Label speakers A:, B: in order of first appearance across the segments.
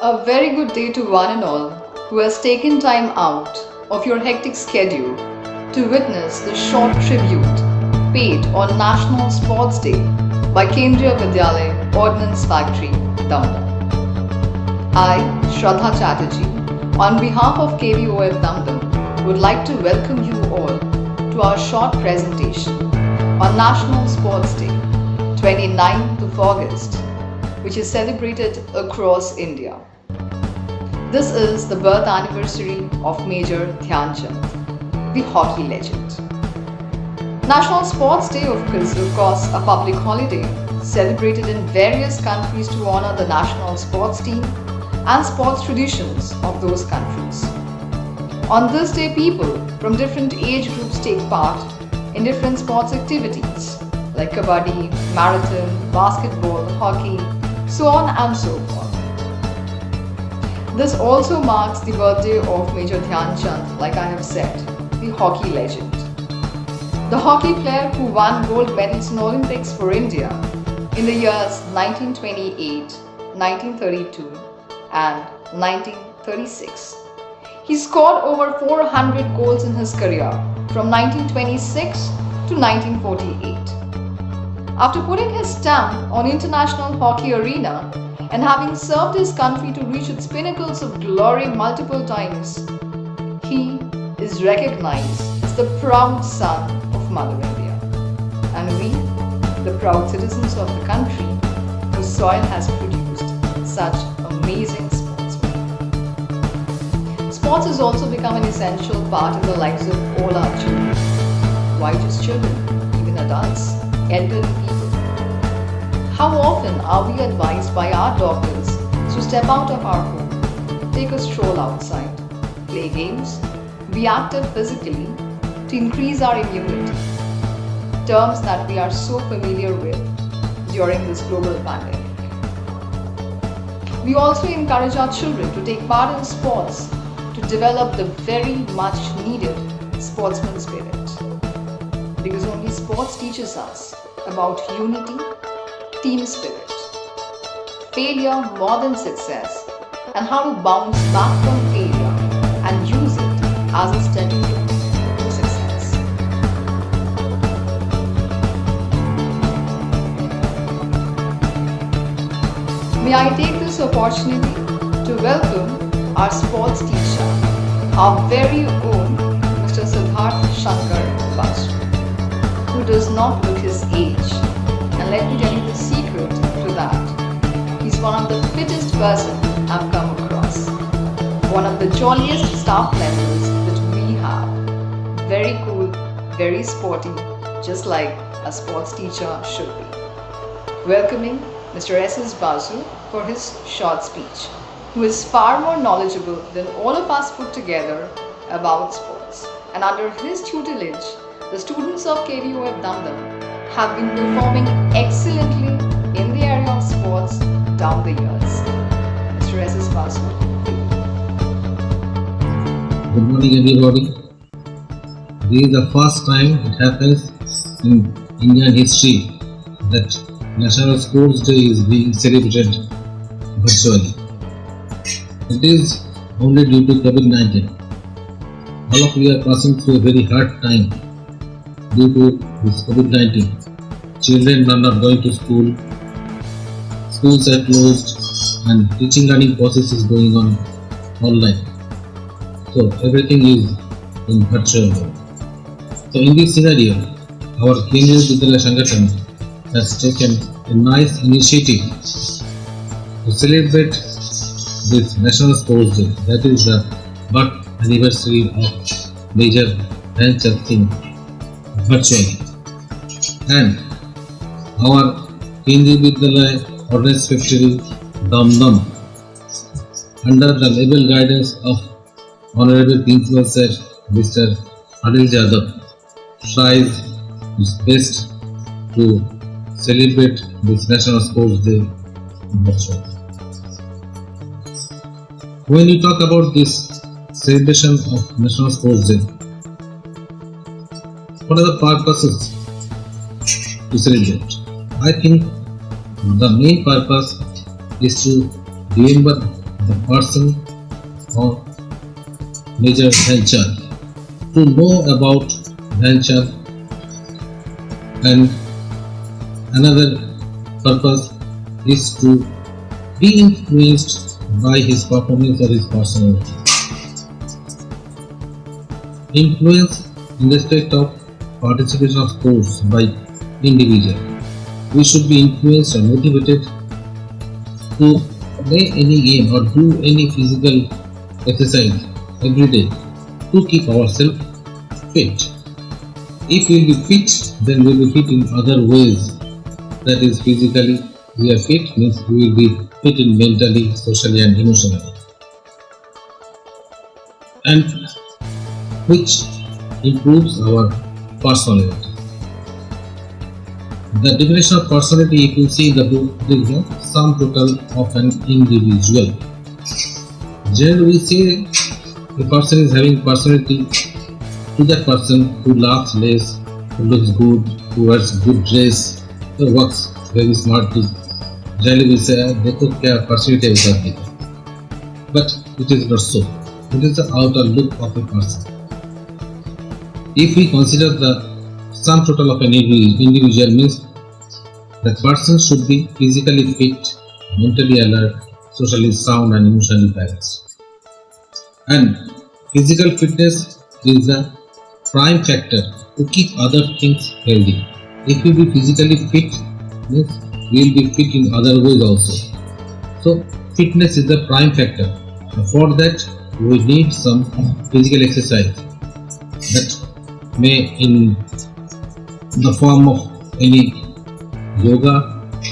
A: A very good day to one and all who has taken time out of your hectic schedule to witness the short tribute paid on National Sports Day by Kendriya Vidyalaya Ordnance Factory, Damdam. I, Shraddha Chatterjee, on behalf of KVOF Damdam, would like to welcome you all to our short presentation on National Sports Day, 29th of August, which is celebrated across India. This is the birth anniversary of Major Dhyan Chand, the hockey legend. National Sports Day is of course a public holiday celebrated in various countries to honor the national sports team and sports traditions of those countries. On this day, people from different age groups take part in different sports activities like kabaddi, marathon, basketball, hockey, so on and so forth. This also marks the birthday of Major Dhyan Chand, like I have said, the hockey legend. The hockey player who won gold medals in Olympics for India in the years 1928, 1932 and 1936. He scored over 400 goals in his career from 1926 to 1948. After putting his stamp on international hockey arena and having served his country to reach its pinnacles of glory multiple times, he is recognized as the proud son of Mother India. And we, the proud citizens of the country, whose soil has produced such amazing sportsmen. Sports has also become an essential part in the lives of all our children. Why just children? Even adults, elderly people. How often are we advised by our doctors to step out of our home, take a stroll outside, play games, be active physically to increase our immunity? Terms that we are so familiar with during this global pandemic. We also encourage our children to take part in sports to develop the very much needed sportsman spirit. Because only sports teaches us about unity, team spirit, failure more than success, and how to bounce back from failure and use it as a stepping stone to success. May I take this opportunity to welcome our sports teacher, our very own Mr. Siddharth Shankar Basu, who does not look his age. And let me tell you the secret to that. He's one of the fittest person I've come across. One of the jolliest staff members that we have. Very cool, very sporty, just like a sports teacher should be. Welcoming Mr. S.S. Basu for his short speech, who is far more knowledgeable than all of us put together about sports. And under his tutelage, the students of KVOF Damdam have been performing excellently in the area of sports down the years. Mr. S.S. Basu.
B: Good morning everybody. This is the first time it happens in Indian history that National Sports Day is being celebrated virtually. It is only due to COVID-19. All of you are passing through a very hard time due to this COVID-19. Children are not going to school, schools are closed, and teaching learning process is going on online. So everything is in virtual mode. So in this scenario, our Kendriya Vidyalaya Sangathan has taken a nice initiative to celebrate this National Sports Day, that is the birth anniversary of Major Dhyan Chand virtually. And our Kendriya Vidyalaya Ordnance Factory, Damdam, under the able guidance of Honorable Principal Sir Mr. Anil Jadhav, tries his best to celebrate this National Sports Day virtually. When you talk about this celebration of National Sports Day, what are the purposes to celebrate? I think the main purpose is to remember the person of Major Dhyanchand. To know about Dhyanchand and another purpose is to be influenced by his performance or his personality. Influence in respect of participation of sports by individual. We should be influenced or motivated to play any game or do any physical exercise every day to keep ourselves fit. If we will be fit, then we will be fit in other ways. That is, physically we are fit, means we will be fit in mentally, socially and emotionally, and which improves our personality. The definition of personality, if you see in the book, is the sum total of an individual. Generally, we say a person is having personality to that person who laughs less, who looks good, who wears good dress, who works very smartly. Generally, we say, "देखो क्या personality है उसका देखो." But it is not so. It is the outer look of a person. If we consider the sum total of an individual, means the person should be physically fit, mentally alert, socially sound and emotionally balanced. And physical fitness is the prime factor to keep other things healthy. If we be physically fit, means we will be fit in other ways also. So fitness is the prime factor. For that we need some physical exercise that may in the form of any yoga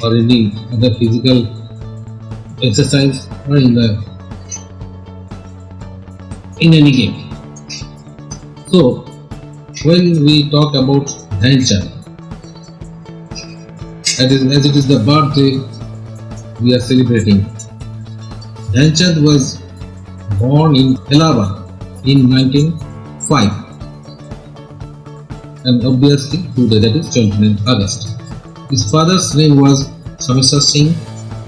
B: or any other physical exercise or in any game. So when we talk about Dhyanchand, as it is the birthday we are celebrating, Dhyanchand was born in Allahabad in 1905, and obviously today, that is 29th August. His father's name was Samesar Singh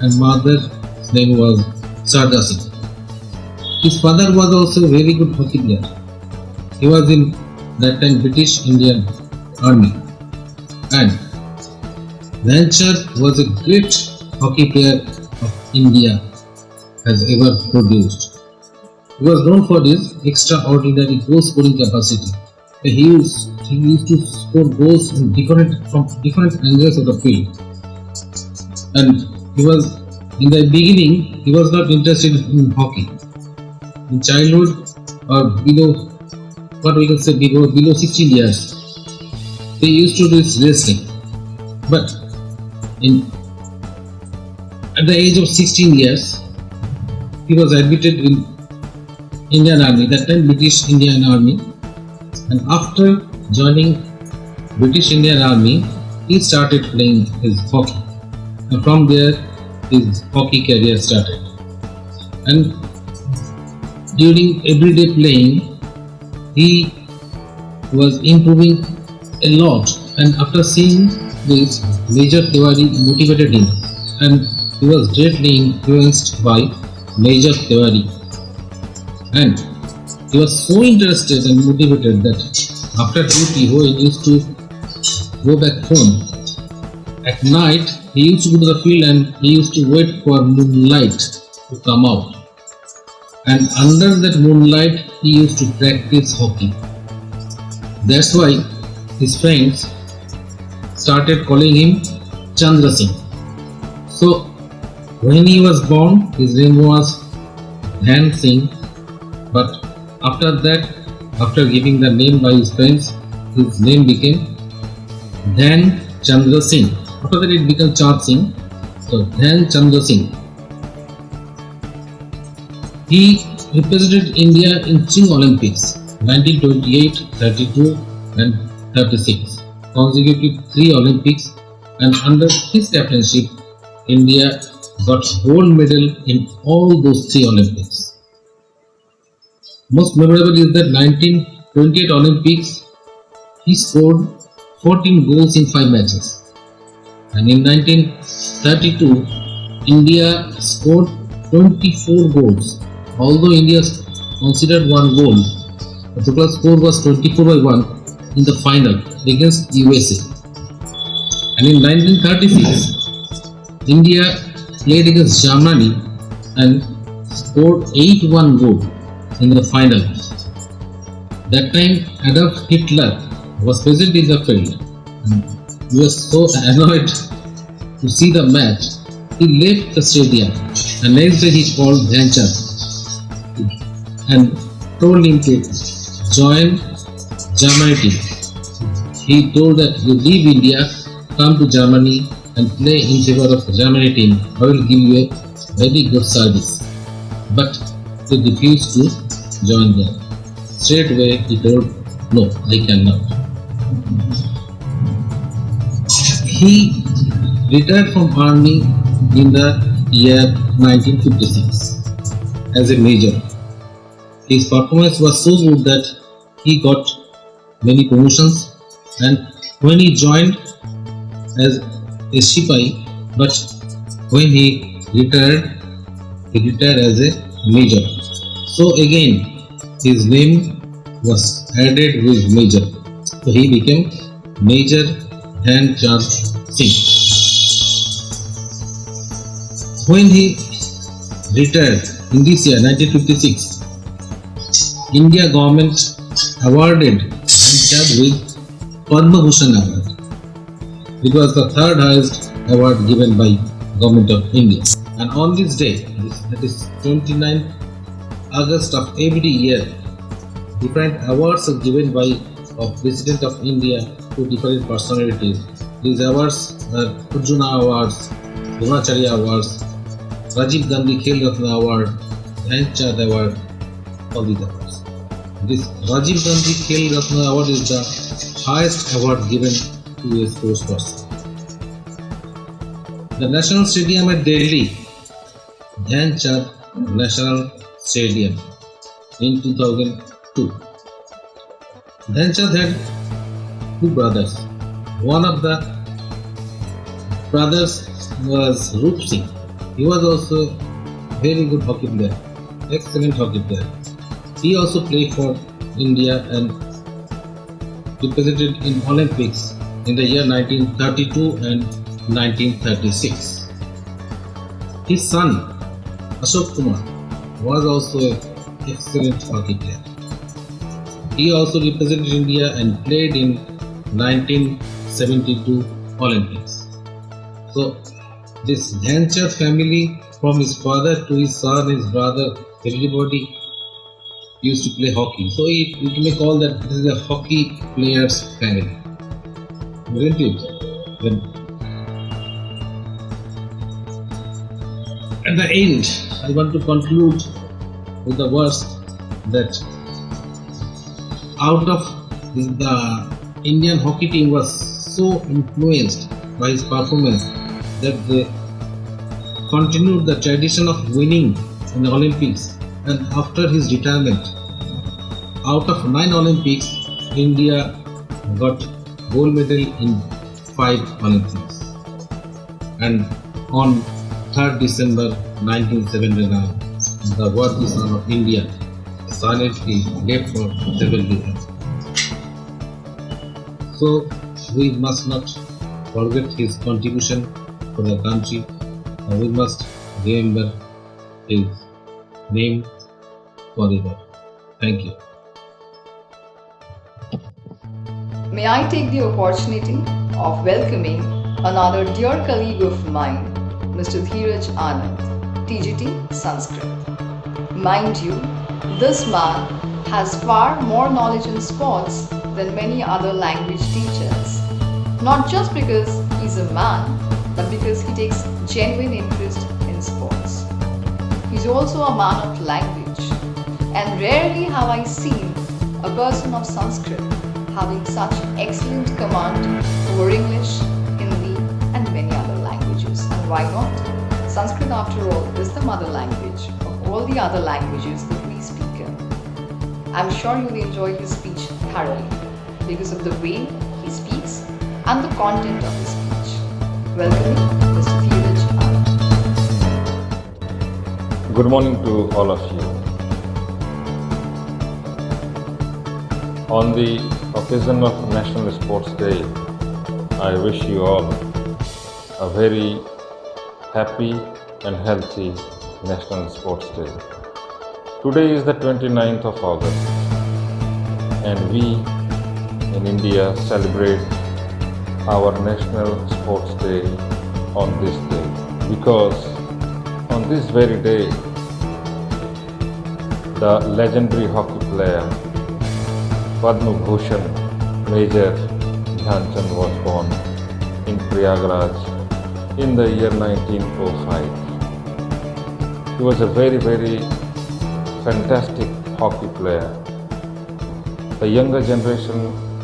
B: and mother's name was Sarda Singh. His father was also a very good hockey player. He was in that time British Indian Army, and Dhyanchand was a great hockey player of India has ever produced. He was known for his extraordinary goal scoring capacity. He used to score goals from different angles of the field, and he was in the beginning he was not interested in hockey. In childhood or below, what we can say, below 16 years, he used to do wrestling. But at the age of 16 years, he was admitted in Indian Army, that time British Indian Army, and after joining British Indian Army, he started playing his hockey, and from there his hockey career started. And during everyday playing, he was improving a lot, and after seeing this, Major Tiwari motivated him, and he was greatly influenced by Major Tiwari, and he was so interested and motivated that after duty he used to go back home. At night he used to go to the field and he used to wait for moonlight to come out, and under that moonlight he used to practice hockey. That's why his friends started calling him Chandra Singh. So when he was born, his name was Dhyan Singh, but after that, after giving the name by his friends, his name became Dhyan Chandra Singh. After that it became Chand Singh. So Dhyan Chandra Singh. He represented India in 3 Olympics, 1928, 32 and 36. Consecutive 3 Olympics, and under his captainship, India got gold medal in all those 3 Olympics. Most memorable is that 1928 Olympics, he scored 14 goals in 5 matches. And in 1932, India scored 24 goals. Although India considered one goal, the total score was 24-1 in the final against USA. And in 1936, India played against Germany and scored 8-1 goal in the final. That time Adolf Hitler was present in the field. He was so annoyed to see the match, he left the stadium and next day he called Dhyanchand and told him to join Germany team. He told that you leave India, come to Germany and play in favor of the Germany team. I will give you a very good service. But he refused to join them. Straight away he told, no, I cannot. He retired from army in the year 1956 as a major. His performance was so good that he got many promotions, and when he joined as a Sipahi, but when he retired as a major. So again his name was added with major. So he became Major Dhyanchand Singh. When he retired in this year 1956, India government awarded Dhyanchand with Padma Bhushan award. It was the third highest award given by Government of India. And on this day, that is 29th August of every year, different awards are given by President of India to different personalities. These awards are Arjuna Awards, Dronacharya Awards, Rajiv Gandhi Khel Ratna Award, Dhyanchand Award, all these awards. This Rajiv Gandhi Khel Ratna Award is the highest award given to a sports person. The National Stadium at Delhi, Dhyanchand National Stadium in 2002. Dhyanchand had two brothers. One of the brothers was Roop Singh. He was also a very good hockey player, excellent hockey player. He also played for India and represented in Olympics in the year 1932 and 1936. His son Ashok Kumar was also an excellent hockey player. He also represented India and played in 1972 Olympics. So this Dhyanchand family, from his father to his son, his brother, everybody used to play hockey. So we may call that this is a hockey players family, isn't it? When at the end, I want to conclude with the verse that out of the Indian hockey team was so influenced by his performance that they continued the tradition of winning in the Olympics, and after his retirement, out of 9 Olympics, India got gold medal in 5 Olympics. And on 3rd December 1979, the worthy son of India silently left for several reasons. So we must not forget his contribution for the country, and we must remember his name forever. Thank you.
A: May I take the opportunity of welcoming another dear colleague of mine, Mr. Dheeraj Anand, TGT Sanskrit. Mind you, this man has far more knowledge in sports than many other language teachers. Not just because he's a man, but because he takes genuine interest in sports. He's also a man of language, and rarely have I seen a person of Sanskrit having such excellent command over English, Hindi, and many other languages. And why not? Sanskrit, after all, is the mother language of all the other languages that we speak in. I'm sure you'll enjoy his speech thoroughly because of the way he speaks and the content of his speech. Welcome, Mr. Dheeraj Anand.
C: Good morning to all of you. On the occasion of National Sports Day, I wish you all a very happy and healthy National Sports Day. Today is the 29th of August, and we in India celebrate our National Sports Day on this day because on this very day the legendary hockey player Padma Bhushan Major Dhyan Chand was born in Prayagraj in the year 1905. He was a very fantastic hockey player. The younger generation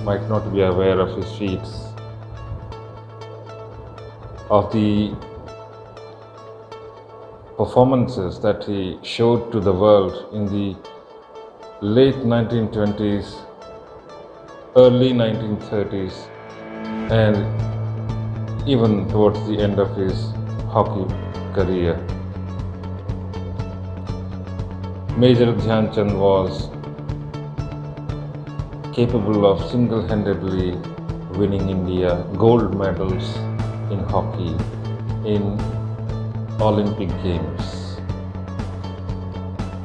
C: might not be aware of his feats, of the performances that he showed to the world in the late 1920s, early 1930s, and even towards the end of his hockey career. Major Dhyan Chand was capable of single-handedly winning India gold medals in hockey in Olympic Games.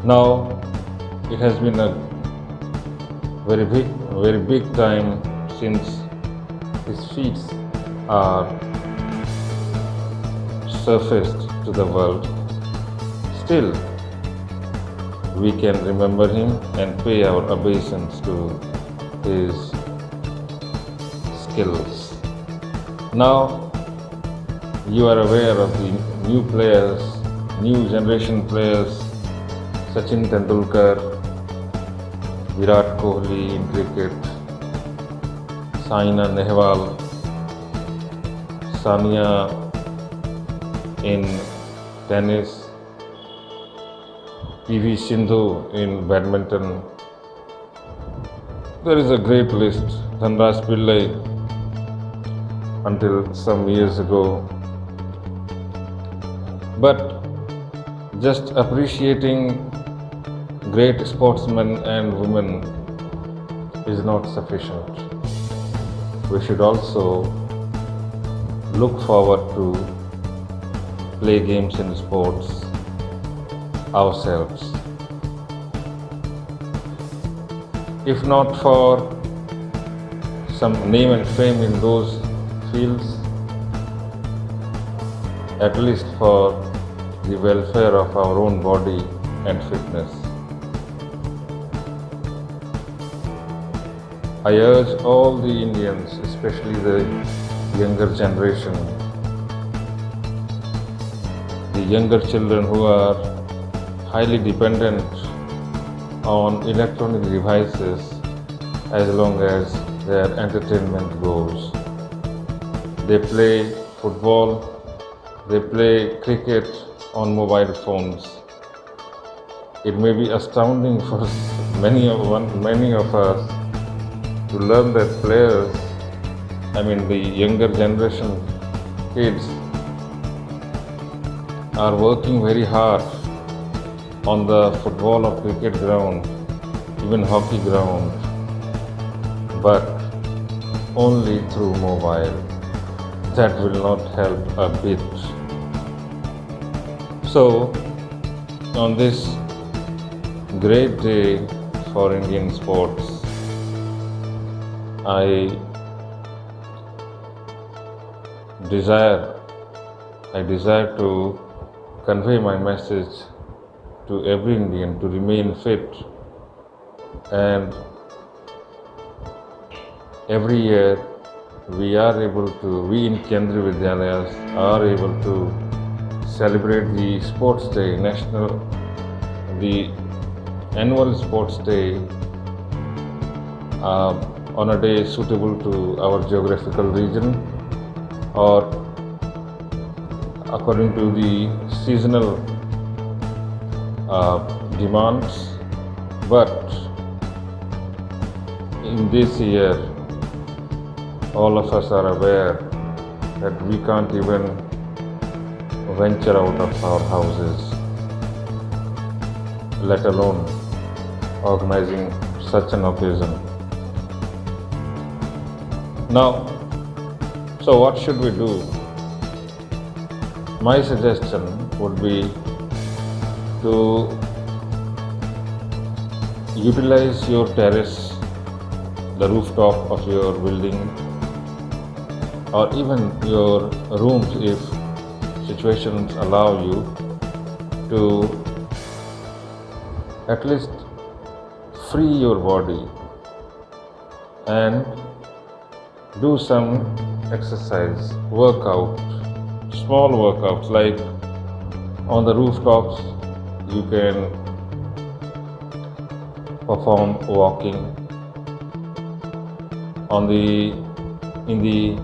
C: Now it has been a very big time since his feats are surfaced to the world. Still, we can remember him and pay our obeisance to his skills. Now you are aware of the new players, new generation players, Sachin Tendulkar, Virat Kohli in cricket, Saina Nehwal, Sania in tennis, PV Sindhu in badminton. There is a great list. Dhanraj Pillai until some years ago. But just appreciating great sportsmen and women is not sufficient. We should also look forward to play games in sports ourselves. If not for some name and fame in those fields, at least for the welfare of our own body and fitness. I urge all the Indians, especially the younger generation, the younger children who are highly dependent on electronic devices as long as their entertainment goes. They play football, they play cricket on mobile phones. It may be astounding for many of us to learn that players, the younger generation kids, are working very hard on the football or cricket ground, even hockey ground, but only through mobile. That will not help a bit. So, on this great day for Indian sports, I desire to convey my message to every Indian to remain fit, and every year we in Kendriya Vidyalayas are able to celebrate the Sports Day, the annual Sports Day on a day suitable to our geographical region or according to the seasonal demands. But in this year, all of us are aware that we can't even venture out of our houses. let alone organizing such an occasion. Now, so what should we do? My suggestion would be to utilize your terrace, the rooftop of your building, or even your rooms if situations allow you to at least free your body and do some exercise, workout, small workouts like on the rooftops you can perform walking. In the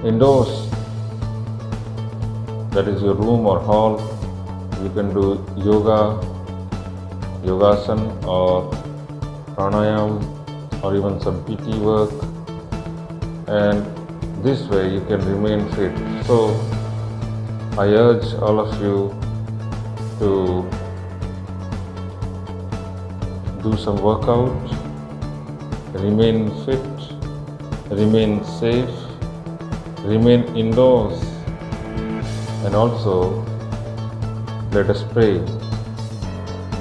C: indoors, that is your room or hall, you can do yogasan or pranayam or even some PT work, and this way you can remain fit. So I urge all of you to do some workout, remain fit, remain safe, remain indoors, and also let us pray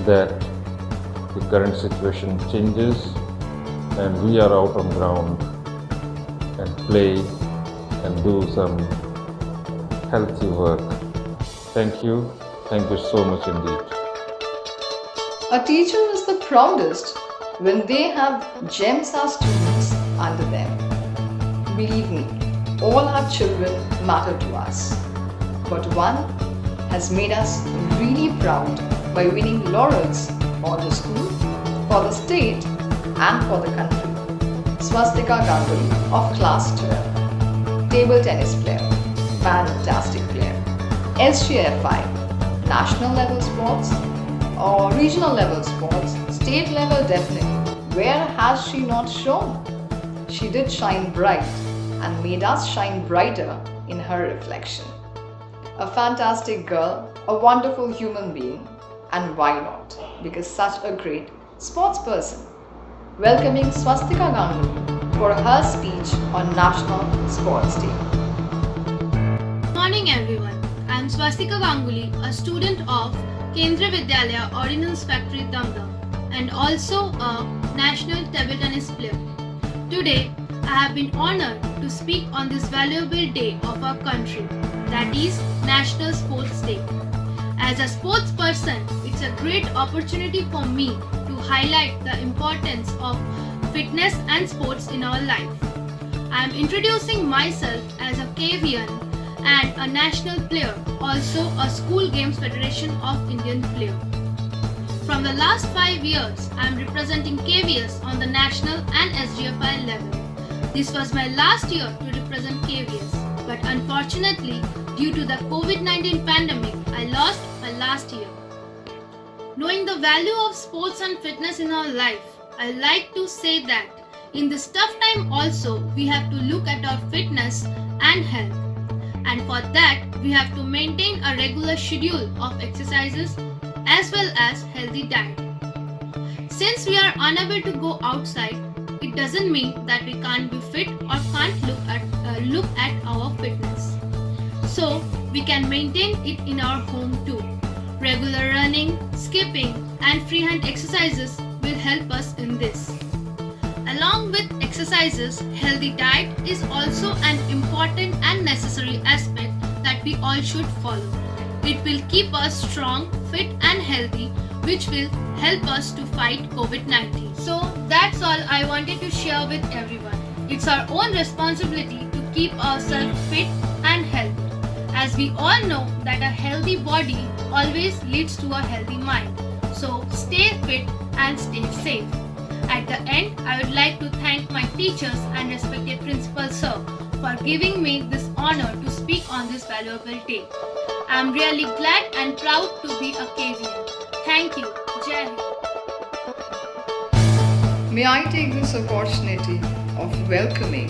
C: that the current situation changes and we are out on ground and play and do some healthy work. Thank you so much indeed.
A: A teacher is the proudest when they have gems as students under them. Believe me, all our children matter to us. But one has made us really proud by winning laurels for the school, for the state, and for the country. Swastika Ganguly of class 12, table tennis player, fantastic player, SGFI, national level sports or regional level sports, state level definitely. Where has she not shone? She did shine bright and made us shine brighter in her reflection. A fantastic girl, a wonderful human being, and why not? Because such a great sports person. Welcoming Swastika Ganguly for her speech on National Sports Day.
D: Good morning everyone. I am Swastika Ganguly, a student of Kendriya Vidyalaya Ordnance Factory Damdam and also a national table tennis player. Today, I have been honored to speak on this valuable day of our country, that is National Sports Day. As a sports person, it's a great opportunity for me to highlight the importance of fitness and sports in our life. I am introducing myself as a KVN and a national player, also a School Games Federation of Indian player. From the last 5 years, I am representing KVS on the national and SGFI level. This was my last year to represent KVS, but unfortunately, due to the COVID-19 pandemic, I lost my last year. Knowing the value of sports and fitness in our life, I like to say that in this tough time also, we have to look at our fitness and health. And for that, we have to maintain a regular schedule of exercises as well as healthy diet. Since we are unable to go outside, it doesn't mean that we can't be fit or can't look at our fitness. So we can maintain it in our home too. Regular running, skipping, and freehand exercises will help us in this. Along with exercises, healthy diet is also an important and necessary aspect that we all should follow. It will keep us strong, fit and healthy, which will help us to fight COVID-19. So that's all I wanted to share with everyone. It's our own responsibility to keep ourselves fit and healthy, as we all know that a healthy body always leads to a healthy mind. So stay fit and stay safe. At the end, I would like to thank my teachers and respected principal sir for giving me this honor to speak on this valuable day. I am really glad and proud to be a KVN. Thank you. Jai Hind.
A: May I take this opportunity of welcoming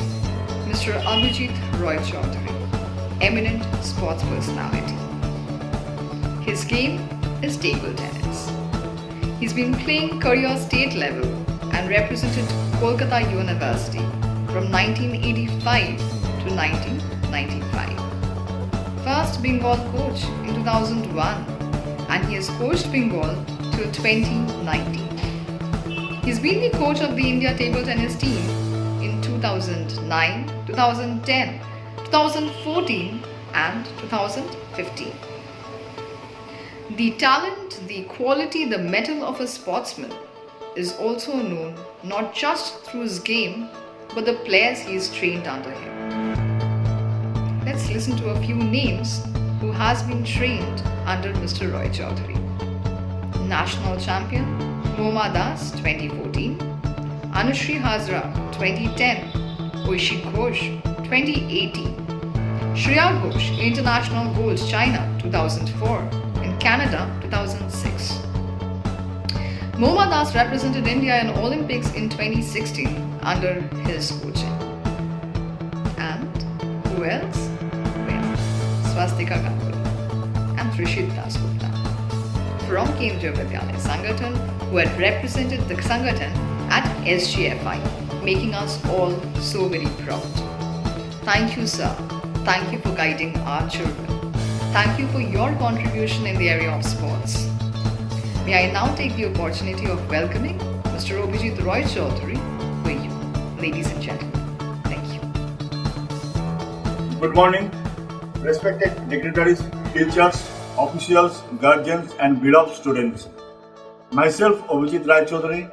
A: Mr. Abhijit Roy Chaudhary, eminent sports personality. His game is table tennis. He's been playing career state level and represented Kolkata University from 1985 to 1995. First Bengal coach in 2001, and he has coached Bengal till 2019. He's been the coach of the India table tennis team in 2009, 2010, 2014 and 2015. The talent, the quality, the mettle of a sportsman is also known not just through his game but the players he has trained under him. Let's listen to a few names who has been trained under Mr. Roy Chaudhary. National champion Moma Das 2014, Anushri Hazra 2010, Oishi Ghosh 2018, Shreya Ghosh International Gold China 2004 and Canada 2006. Moma Das represented India in Olympics in 2016 under his coaching. And who else? Well, Swastika Ganguly and Trishit Dasgupta from Kendriya Vidyalaya Sangathan, who had represented the Sangathan at SGFI, making us all so very proud. Thank you, sir. Thank you for guiding our children. Thank you for your contribution in the area of sports. May I now take the opportunity of welcoming Mr. Abhijit Roy Chaudhary for you, ladies and gentlemen. Thank you.
E: Good morning, respected dignitaries, teachers, officials, guardians and beloved students. Myself, Abhijit Roy Chaudhary,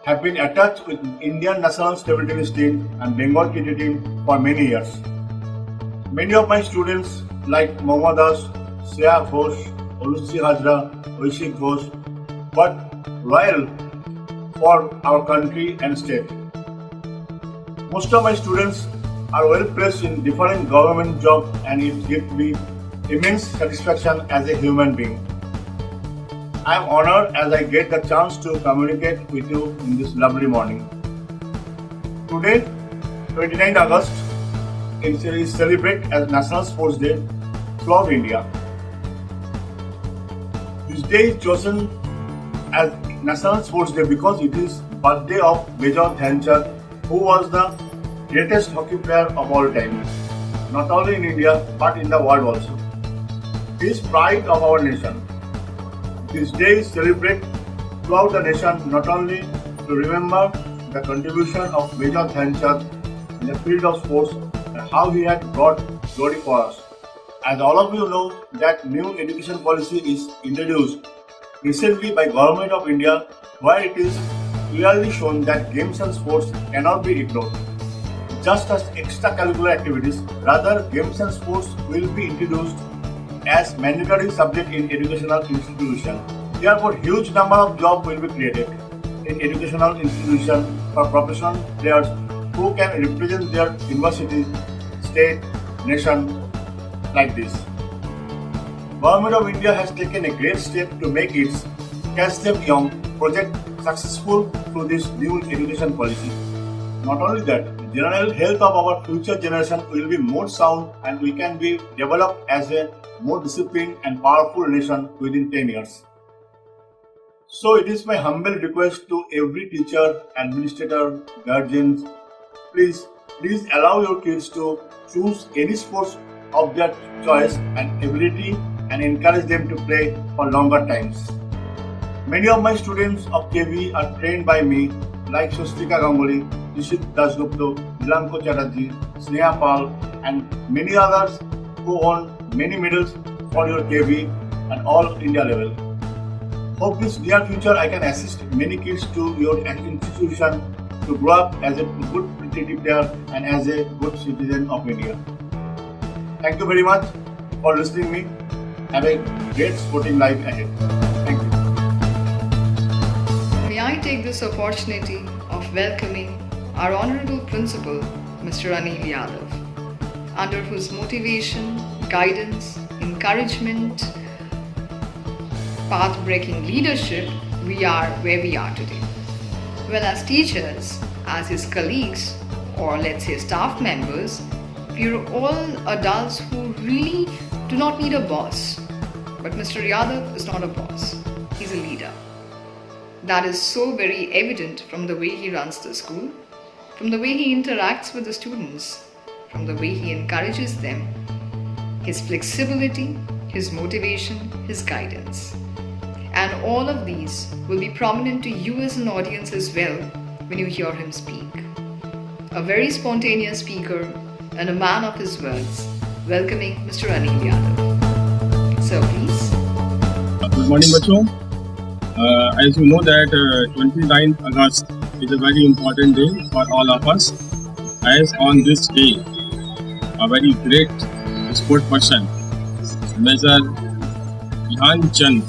E: have been attached with Indian national table tennis team and Bengal cricket team for many years. Many of my students like Moma Das, Shreya Ghosh, Anushri Hazra, Oishi Ghosh, but loyal for our country and state. Most of my students are well placed in different government jobs, and it gives me immense satisfaction as a human being. I am honored as I get the chance to communicate with you in this lovely morning. Today, 29 August, is celebrated as National Sports Day throughout India. This day is chosen as National Sports Day because it is birthday of Major Dhyan Chand, who was the greatest hockey player of all time, not only in India but in the world also. He is pride of our nation. This day is celebrated throughout the nation not only to remember the contribution of Major Dhyan Chand in the field of sports and how he had brought glory for us. As all of you know, that new education policy is introduced recently by Government of India, where it is clearly shown that games and sports cannot be ignored just as extracurricular activities. Rather, games and sports will be introduced as mandatory subject in educational institutions. Therefore, huge number of jobs will be created in educational institutions for professional players who can represent their university, state, nation like this. Government of India has taken a great step to make its Catch Them Young project successful through this new education policy. Not only that, the general health of our future generation will be more sound and we can be developed as a more disciplined and powerful nation within 10 years. So it is my humble request to every teacher, administrator, guardians, please allow your kids to choose any sports of their choice and ability and encourage them to play for longer times. Many of my students of KV are trained by me, like Swastika Ganguly, Trishit Dasgupta, Nilanko Chatterjee, Sneha Pal and many others who won many medals for your KV and all India level. Hope this near future I can assist many kids to your institution to grow up as a good cricket player and as a good citizen of India. Thank you very much for listening to me. Have a great sporting life ahead. Thank you.
A: May I take this opportunity of welcoming our Honorable Principal, Mr. Anil Yadav, under whose motivation, guidance, encouragement, path-breaking leadership, we are where we are today. Well, as teachers, as his colleagues, or let's say staff members, we are all adults who really do not need a boss. But Mr. Yadav is not a boss, he's a leader. That is so very evident from the way he runs the school, from the way he interacts with the students, from the way he encourages them, his flexibility, his motivation, his guidance. And all of these will be prominent to you as an audience as well when you hear him speak. A very spontaneous speaker and a man of his words, welcoming Mr. Anil Yadav. So please.
F: Good morning, बच्चों. As you know that 29th August is a very important day for all of us. As on this day, a very great sport person, Major Dhyan Chand,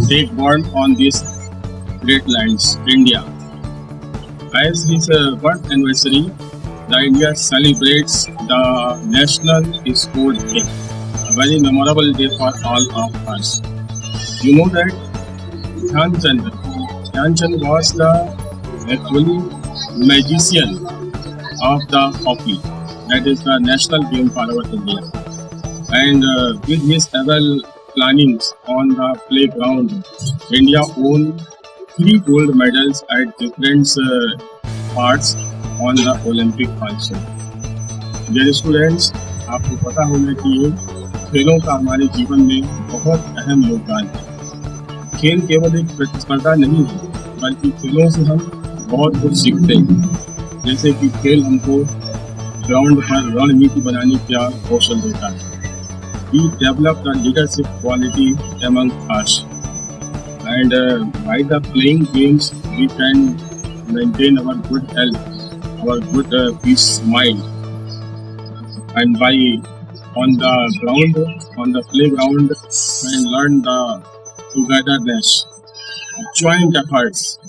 F: take born on these great lands, India. As his birth anniversary, the India celebrates the National Sport Day, a very memorable day for all of us. You know that Dhyan Chand was the actually magician of the hockey, that is the national game for our India. And with his able plannings on the playground, India won 3 gold medals at different parts on the Olympic also. Dear students, आपको पता होना चाहिए खेलों का हमारे जीवन में बहुत अहम योगदान है। खेल केवल एक प्रतिस्पर्धा नहीं है, बल्कि खेलों से हम बहुत कुछ सीखते हैं। जैसे कि खेल हमको ग्राउंड पर रणनीति बनाने का कौशल देता है। We develop the leadership quality among us, and by the playing games we can maintain our good health, our good peace mind, and by on the ground, on the playground, and learn the togetherness, joint efforts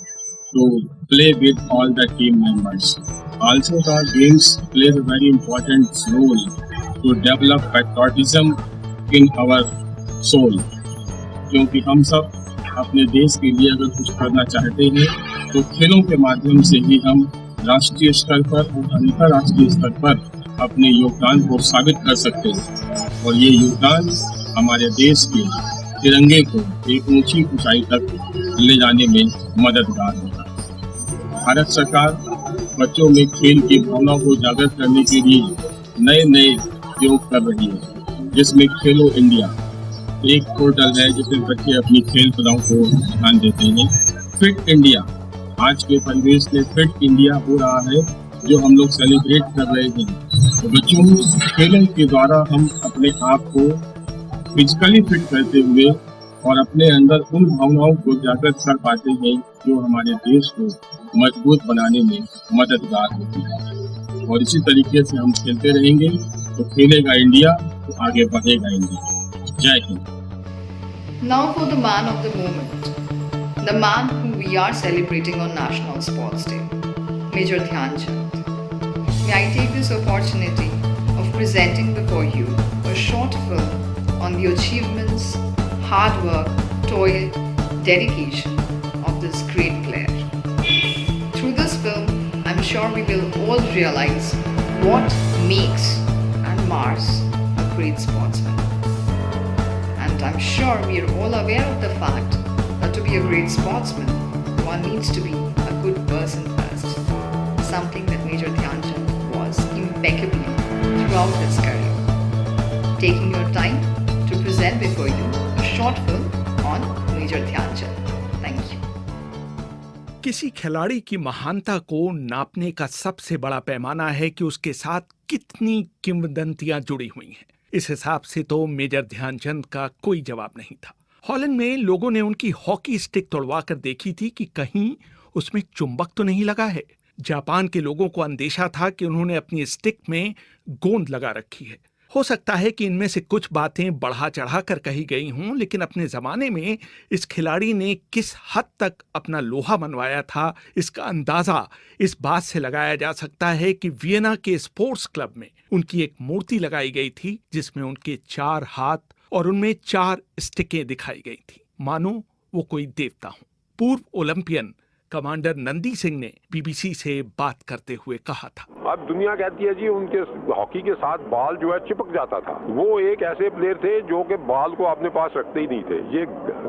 F: to play with all the team members. Also, the games play a very important role to develop patriotism in our soul, क्योंकि हम सब अपने देश के लिए अगर कुछ करना चाहते हैं तो खेलों के माध्यम से ही हम राष्ट्रीय स्तर पर और अंतर्राष्ट्रीय स्तर पर अपने योगदान को साबित कर सकते हैं, और ये योगदान हमारे देश के तिरंगे को एक ऊंची ऊंचाई तक ले जाने में मददगार होगा। भारत सरकार बच्चों में खेल की भावना को जागृत करने के लिए नए नए प्रयोग कर रही है, जिसमें खेलो इंडिया एक पोर्टल है जिसमें बच्चे अपनी खेल कलाओं को ध्यान देते हैं। फिट इंडिया, आज के परिवेश में फिट इंडिया हो रहा है जो हम लोग सेलिब्रेट कर रहे हैं। तो बच्चों, खेलों के द्वारा हम अपने आप को फिजिकली फिट करते हुए और अपने अंदर उन भावनाओं को जागृत कर पाते हैं जो हमारे देश को मजबूत बनाने में मददगार होती है। और इसी तरीके से हम खेलते रहेंगे तो खेलेगा इंडिया, तो आगे बढ़ेगा इंडिया। जय Hind.
A: Now for the man of the moment, the man who we are celebrating on National Sports Day, Major Dhyan Chand. May I take this opportunity of presenting before you a short film on the achievements, hard work, toil, dedication of this great player. Through this film, I'm sure we will all realize what makes and mars a great sportsman. And I'm sure we are all aware of the fact that to be a great sportsman, one needs to be a good person first. Something that Major Dhyan Chand was impeccably throughout his career. Taking your time to present before you a short film on Major Dhyan Chand. Thank you.
G: किसी खिलाड़ी की महानता को नापने का सबसे बड़ा पैमाना है कि उसके साथ कितनी किंवदंतियां जुड़ी हुई हैं। इस हिसाब से तो मेजर ध्यानचंद का कोई जवाब नहीं था। हॉलैंड में लोगों ने उनकी हॉकी स्टिक तोड़वा कर देखी थी कि कहीं उसमें चुंबक तो नहीं लगा है। जापान के लोगों को अंदेशा था कि उन्होंने अपनी स्टिक में गोंद लगा रखी है। हो सकता है कि इनमें से कुछ बातें बढ़ा चढ़ा कर कही गई हों, लेकिन अपने जमाने में इस खिलाड़ी ने किस हद तक अपना लोहा मनवाया था, इसका अंदाजा इस बात से लगाया जा सकता है कि वियना के स्पोर्ट्स क्लब में उनकी एक मूर्ति लगाई गई थी जिसमें उनके 4 हाथ और उनमें 4 स्टिकें दिखाई गई थी, मानो वो कोई देवता हो। पूर्व ओलंपियन कमांडर नंदी सिंह ने बीबीसी से बात करते हुए कहा था।
H: अब दुनिया कहती है जी उनके हॉकी के साथ बॉल जो है चिपक जाता था। वो एक ऐसे प्लेयर थे जो कि बॉल को अपने पास रखते ही नहीं थे। ये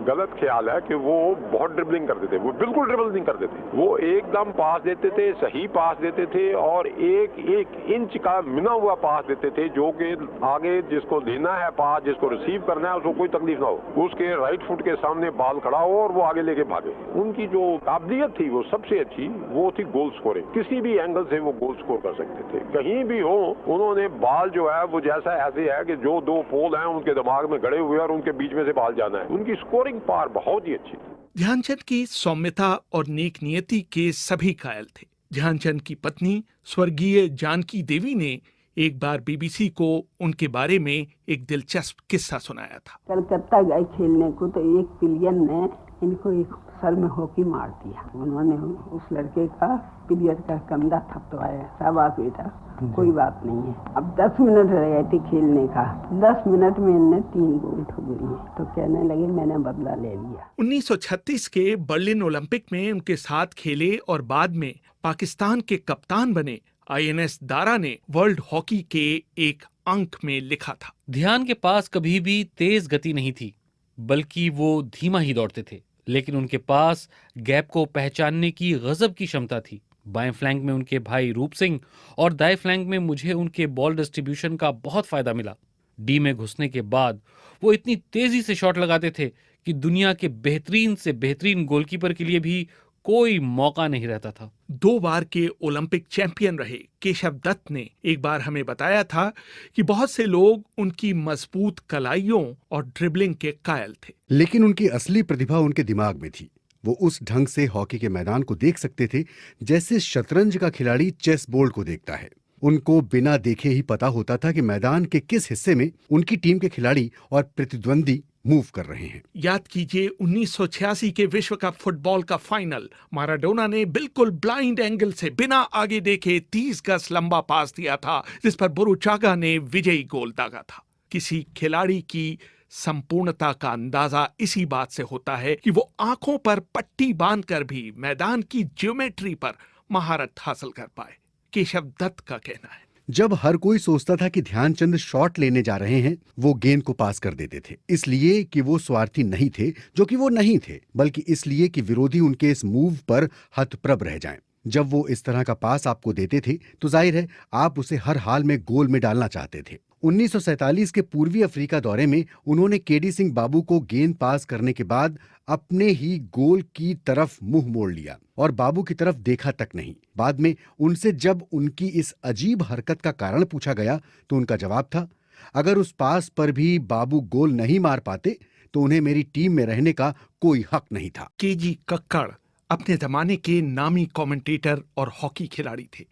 H: गलत ख्याल है कि वो बहुत ड्रिबलिंग करते थे। वो बिल्कुल ड्रिबल नहीं करते थे। वो एकदम पास देते थे, सही पास देते थे और एक एक इंच का मिना हुआ पास देते थे, जो कि आगे जिसको देना है पास, जिसको रिसीव करना है, उसको कोई तकलीफ ना हो। उसके राइट फुट के सामने बॉल खड़ा हो और वो आगे लेके भागे। उनकी जो काबिलियत थी वो सबसे अच्छी वो थी गोल स्कोरिंग। किसी भी एंगल से वो गोल स्कोर कर सकते थे, कहीं भी हो। उन्होंने बॉल जो है वो जैसा ऐसे है कि जो दो पोल हैं उनके दिमाग में गड़े हुए और उनके बीच में से बॉल जाना है। उनकी स्कोरिंग पावर बहुत ही अच्छी थी।
G: ध्यानचंद की सौम्यता और नेक नियति के सभी कायल थे। ध्यानचंद की पत्नी स्वर्गीय जानकी देवी ने एक बार बीबीसी को उनके बारे में एक दिलचस्प किस्सा सुनाया था।
I: कलकत्ता गए खेलने को तो एक प्लेयर ने इनको एक सर में हॉकी मार दिया। उन्होंने उस लड़के का प्लेयर का कंधा थपथपाया, शाबाश बेटा, कोई बात नहीं है। अब 10 मिनट रह गए थे खेलने का। 10 मिनट में इनने 3 गोल ठोक दिए। तो कहने लगे मैंने बदला ले लिया।
G: 1936 के बर्लिन ओलंपिक में उनके साथ खेले और बाद में पाकिस्तान के कप्तान बने आईएनएस दारा ने वर्ल्ड हॉकी के एक अंक में लिखा था,
J: ध्यान के पास कभी भी तेज गति नहीं थी, बल्कि वो धीमा ही दौड़ते थे, लेकिन उनके पास गैप को पहचानने की गजब की क्षमता थी। बाएं फ्लैंक में उनके भाई रूप सिंह और दाएं फ्लैंक में मुझे उनके बॉल डिस्ट्रीब्यूशन का बहुत फायदा मिला। डी में घुसने के बाद वो इतनी तेजी से शॉट लगाते थे कि दुनिया के बेहतरीन से बेहतरीन गोलकीपर के लिए भी कोई मौका नहीं रहता था।
G: 2 बार के ओलंपिक चैंपियन रहे केशव दत्त ने एक बार हमें बताया था कि बहुत से लोग उनकी मजबूत कलाइयों और ड्रिबलिंग के कायल थे,
K: लेकिन उनकी असली प्रतिभा उनके दिमाग में थी। वो उस ढंग से हॉकी के मैदान को देख सकते थे जैसे शतरंज का खिलाड़ी चेस बोर्ड को देखता है। उनको बिना देखे ही पता होता था कि मैदान के किस हिस्से में उनकी टीम के खिलाड़ी और प्रतिद्वंदी मूव कर रहे हैं।
G: याद कीजिए 1986 के विश्व कप फुटबॉल का फाइनल, माराडोना ने बिल्कुल ब्लाइंड एंगल से बिना आगे देखे 30 गज लंबा पास दिया था, जिस पर बुरुचागा ने विजयी गोल दागा था। किसी खिलाड़ी की संपूर्णता का अंदाजा इसी बात से होता है कि वो आंखों पर पट्टी बांधकर भी मैदान की ज्योमेट्री पर महारत हासिल कर पाए। केशव दत्त का कहना है,
K: जब हर कोई सोचता था कि ध्यानचंद शॉट लेने जा रहे हैं, वो गेंद को पास कर देते थे, इसलिए कि वो स्वार्थी नहीं थे, जो कि वो नहीं थे, बल्कि इसलिए कि विरोधी उनके इस मूव पर हतप्रभ रह जाएं। जब वो इस तरह का पास आपको देते थे तो जाहिर है आप उसे हर हाल में गोल में डालना चाहते थे। 1947 के पूर्वी अफ्रीका दौरे में उन्होंने केडी सिंह बाबू को गेंद पास करने के बाद अपने ही गोल की तरफ मुंह मोड़ लिया और बाबू की तरफ देखा तक नहीं। बाद में उनसे जब उनकी इस अजीब हरकत का कारण पूछा गया तो उनका जवाब था, अगर उस पास पर भी बाबू गोल नहीं मार पाते तो उन्हें मेरी टीम में रहने का कोई हक नहीं था।
G: केजी कक्कड़ अपने जमाने के नामी कमेंटेटर और हॉकी खिलाड़ी थे।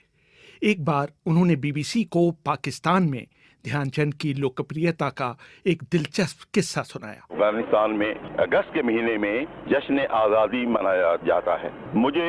G: एक बार उन्होंने बीबीसी को पाकिस्तान में ध्यानचंद की लोकप्रियता का एक दिलचस्प किस्सा सुनाया।
H: अफगानिस्तान में अगस्त के महीने में जश्न आज़ादी मनाया जाता है। मुझे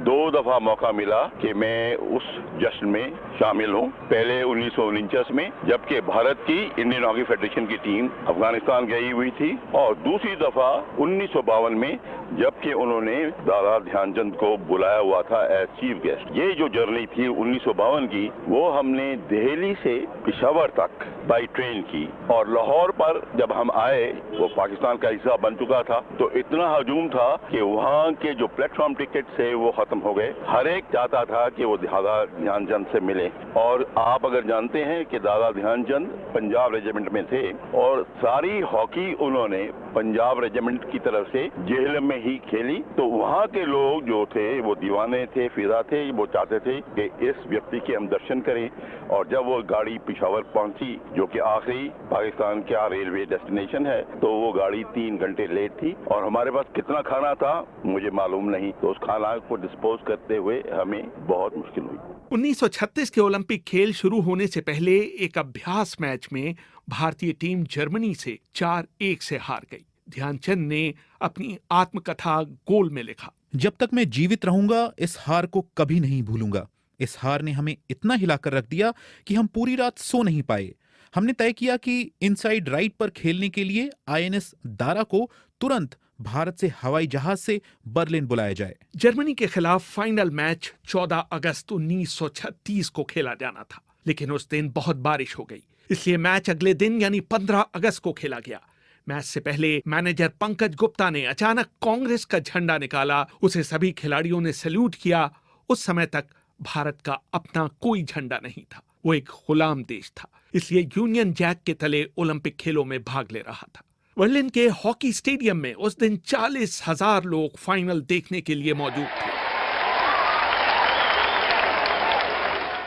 H: 2 दफा मौका मिला कि मैं उस जश्न में शामिल हूँ। पहले 1949 में, जबकि भारत की इंडियन हॉकी फेडरेशन की टीम अफगानिस्तान गई हुई थी, और दूसरी दफा 1952 में, जबकि उन्होंने दादा ध्यानचंद को बुलाया हुआ था एज चीफ गेस्ट। ये जो जर्नी थी 1952 की, वो हमने दिल्ली से पेशावर तक बाई ट्रेन की, और लाहौर पर जब हम आए वो पाकिस्तान का हिस्सा बन चुका था, तो इतना हजूम था कि वहाँ के जो प्लेटफॉर्म टिकट थे वो खत्म हो गए। हर एक चाहता था कि वो दादा ध्यानचंद से मिले। और आप अगर जानते हैं कि दादा ध्यानचंद पंजाब रेजिमेंट में थे और सारी हॉकी उन्होंने पंजाब रेजिमेंट की तरफ से जेहलम में ही खेली, तो वहाँ के लोग जो थे वो दीवाने थे, फिदा थे, वो चाहते थे कि इस व्यक्ति के हम दर्शन करें। और जब वो गाड़ी पेशावर पहुंची, जो कि आखिरी पाकिस्तान का रेलवे डेस्टिनेशन है, तो वो गाड़ी 3 घंटे लेट थी और हमारे पास कितना खाना था मुझे मालूम नहीं, तो उस खाना को डिस्पोज करते हुए हमें बहुत मुश्किल हुई।
G: 1936 के ओलंपिक खेल शुरू होने से पहले एक अभ्यास मैच में भारतीय टीम जर्मनी से 4-1 से हार गई। ध्यानचंद ने अपनी आत्मकथा गोल में लिखा,
L: जब तक मैं जीवित रहूंगा इस हार को कभी नहीं भूलूंगा। इस हार ने हमें इतना हिलाकर रख दिया कि हम पूरी रात सो नहीं पाए। हमने तय किया कि इनसाइड राइट पर खेलने के लिए आईएनएस दारा को तुरंत भारत से हवाई जहाज से बर्लिन बुलाया जाए।
G: जर्मनी के खिलाफ फाइनल मैच 14 अगस्त 1936 को खेला जाना था, लेकिन उस दिन बहुत बारिश हो गई, इसलिए मैच अगले दिन यानी 15 अगस्त को खेला गया। मैच से पहले मैनेजर पंकज गुप्ता ने अचानक कांग्रेस का झंडा निकाला, उसे सभी खिलाड़ियों ने सैल्यूट किया। उस समय तक भारत का अपना कोई झंडा नहीं था, वो एक गुलाम देश था, इसलिए यूनियन जैक के तले ओलंपिक खेलों में भाग ले रहा था। बर्लिन के हॉकी स्टेडियम में उस दिन 40,000 लोग फाइनल देखने के लिए मौजूद थे।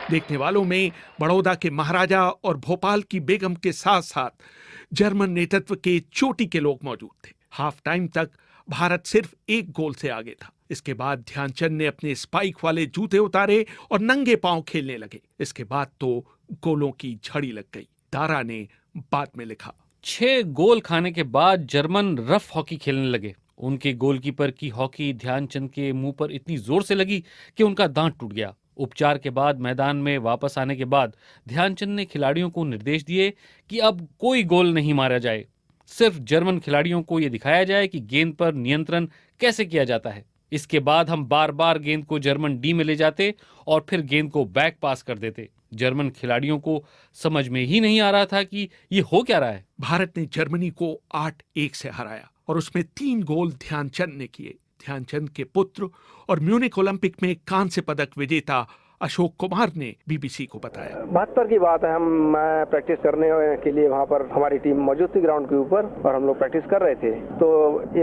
G: देखने वालों में बड़ौदा के महाराजा और भोपाल की बेगम के साथ साथ जर्मन नेतृत्व के चोटी के लोग मौजूद थे। हाफ टाइम तक भारत सिर्फ एक गोल से आगे था। इसके बाद ध्यानचंद ने अपने स्पाइक वाले जूते उतारे और नंगे पांव खेलने लगे। इसके बाद तो गोलों की झड़ी लग गई। दारा ने बाद में लिखा,
J: 6 गोल खाने के बाद जर्मन रफ हॉकी खेलने लगे। उनके गोलकीपर की हॉकी ध्यानचंद के मुंह पर इतनी जोर से लगी कि उनका दांत टूट गया। उपचार के बाद मैदान में वापस आने के बाद ध्यानचंद ने खिलाड़ियों को निर्देश दिए कि अब कोई गोल नहीं मारा जाए, सिर्फ जर्मन खिलाड़ियों को यह दिखाया जाए कि गेंद पर नियंत्रण कैसे किया जाता है। इसके बाद हम बार बार गेंद को जर्मन डी में ले जाते और फिर गेंद को बैक पास कर देते। जर्मन खिलाड़ियों को समझ में ही नहीं आ रहा था कि ये हो क्या रहा है।
G: भारत ने जर्मनी को 8-1 से हराया और उसमें 3 गोल ध्यानचंद ने किए। ध्यानचंद के पुत्र और म्यूनिक ओलंपिक में कांस्य पदक विजेता अशोक कुमार ने बीबीसी को बताया,
M: 72 की बात है, हम प्रैक्टिस करने के लिए वहाँ पर हमारी टीम मौजूद थी ग्राउंड के ऊपर और हम लोग प्रैक्टिस कर रहे थे। तो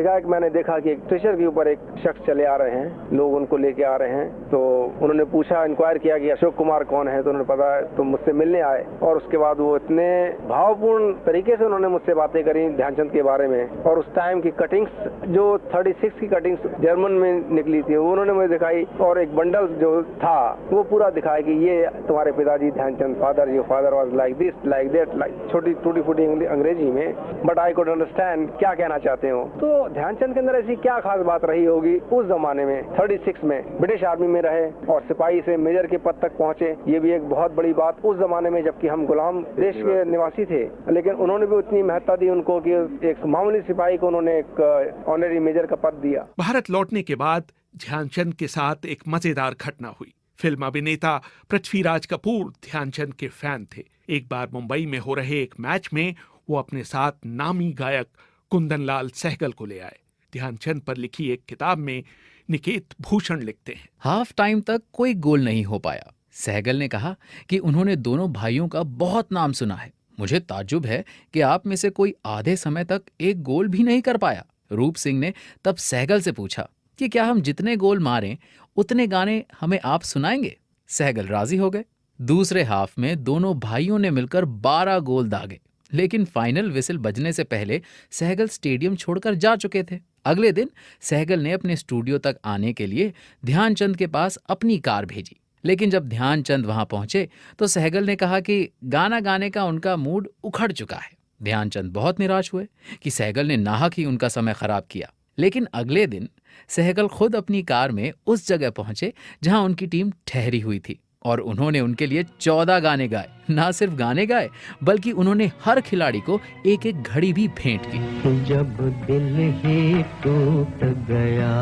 M: एकाएक मैंने देखा कि एक स्ट्रेचर के ऊपर एक शख्स चले आ रहे हैं, लोग उनको लेके आ रहे हैं। तो उन्होंने पूछा, इंक्वायर किया कि अशोक कुमार कौन है, तो उन्होंने पता तो मुझसे मिलने आए और उसके बाद वो इतने भावपूर्ण तरीके से उन्होंने मुझसे बातें करी ध्यानचंद के बारे में। और उस टाइम की कटिंग्स जो 36 की कटिंग्स जर्मन में निकली थी वो उन्होंने मुझे दिखाई और एक बंडल जो था वो पूरा दिखाया कि ये तुम्हारे पिताजी Dhyanchand, father, your father was like this, like that, like छोटी टूटी फूटी अंग्रेजी में, बट आई कुड अंडरस्टैंड क्या कहना चाहते हो। तो ध्यानचंद के अंदर ऐसी क्या खास बात रही होगी उस जमाने में, 36 में ब्रिटिश आर्मी में रहे और सिपाही से मेजर के पद तक पहुंचे, ये भी एक बहुत बड़ी बात उस जमाने में, जबकि हम गुलाम देश के निवासी थे। लेकिन उन्होंने भी उतनी महत्ता दी उनको कि एक मामूली सिपाही को उन्होंने एक ऑनरी मेजर का पद दिया।
G: भारत लौटने के बाद ध्यानचंद के साथ एक मजेदार घटना हुई। फिल्म अभिनेता पृथ्वीराज कपूर ध्यानचंद के फैन थे। एक बार मुंबई में हो रहे एक मैच में वो अपने साथ नामी गायक कुंदनलाल सहगल को ले आए। ध्यानचंद पर लिखी एक किताब में निकेत भूषण लिखते हैं,
N: हाफ टाइम तक कोई गोल नहीं हो पाया। सहगल ने कहा कि उन्होंने दोनों भाइयों का बहुत नाम सुना है। मुझे ताज्जुब है कि आप में से कोई आधे समय तक एक गोल भी नहीं कर पाया। रूप सिंह ने तब सहगल से पूछा कि क्या हम जितने गोल मारें उतने गाने हमें आप सुनाएंगे। सहगल राजी हो गए। दूसरे हाफ में दोनों भाइयों ने मिलकर 12 गोल दागे, लेकिन फाइनल विसिल बजने से पहले सहगल स्टेडियम छोड़कर जा चुके थे। अगले दिन सहगल ने अपने स्टूडियो तक आने के लिए ध्यानचंद के पास अपनी कार भेजी, लेकिन जब ध्यानचंद वहां पहुंचे तो सहगल ने कहा कि गाना गाने का उनका मूड उखड़ चुका है। ध्यानचंद बहुत निराश हुए कि सहगल ने नाहक ही उनका समय खराब किया। लेकिन अगले दिन सहगल खुद अपनी कार में उस जगह पहुंचे जहां उनकी टीम ठहरी हुई थी और उन्होंने उनके लिए 14 गाने गाए। ना सिर्फ गाने गाए बल्कि उन्होंने हर खिलाड़ी को एक एक घड़ी भी भेंट की।
O: जब दिल ही टूट गया,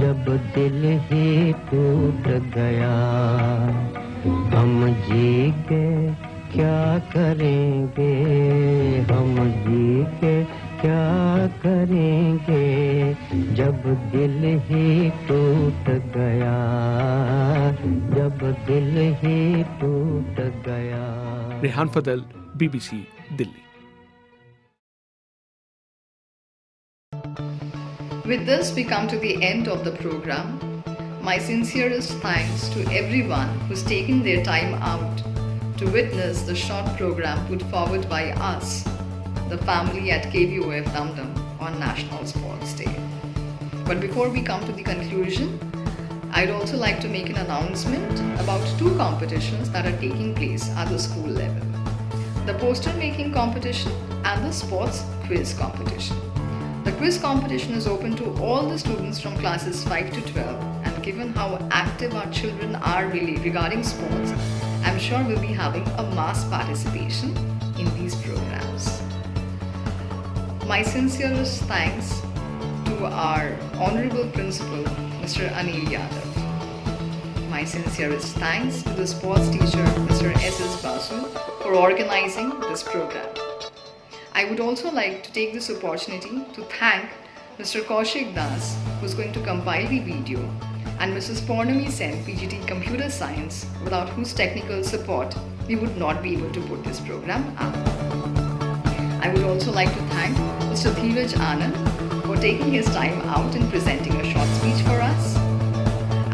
O: जब दिल ही टूट गया, हम जी के क्या करेंगे, हम जी के क्या करेंगे, जब दिल ही टूट गया, जब दिल ही टूट गया।
G: Rehan Fazal, BBC, Delhi.
A: With this, we come to the end of the program. My sincerest thanks to everyone who's taken their time out to witness the short program put forward by us, the family at KVOF Dum Dum, on National Sports Day. But before we come to the conclusion, I'd also like to make an announcement about 2 competitions that are taking place at the school level: the poster making competition and the sports quiz competition. The quiz competition is open to all the students from classes 5 to 12, and given how active our children are really regarding sports, I'm sure we'll be having a mass participation in these programs. my sincerest thanks to our Honorable Principal, Mr. Anil Yadav. My sincerest thanks to the sports teacher, Mr. S.S. Basu, for organizing this program. I would also like to take this opportunity to thank Mr. Kaushik Das, who is going to compile the video, and Mrs. Purnami Sen, PGT Computer Science, without whose technical support we would not be able to put this program up. I would also like to thank Mr. Dheeraj Anand for taking his time out and presenting a short speech for us.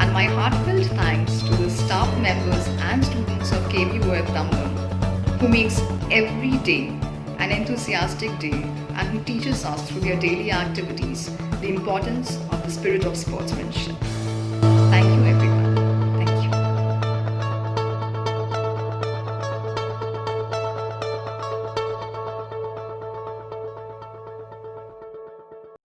A: And my heartfelt thanks to the staff members and students of KVOF Damdam, who makes every day an enthusiastic day and who teaches us through their daily activities the importance of the spirit of sportsmanship.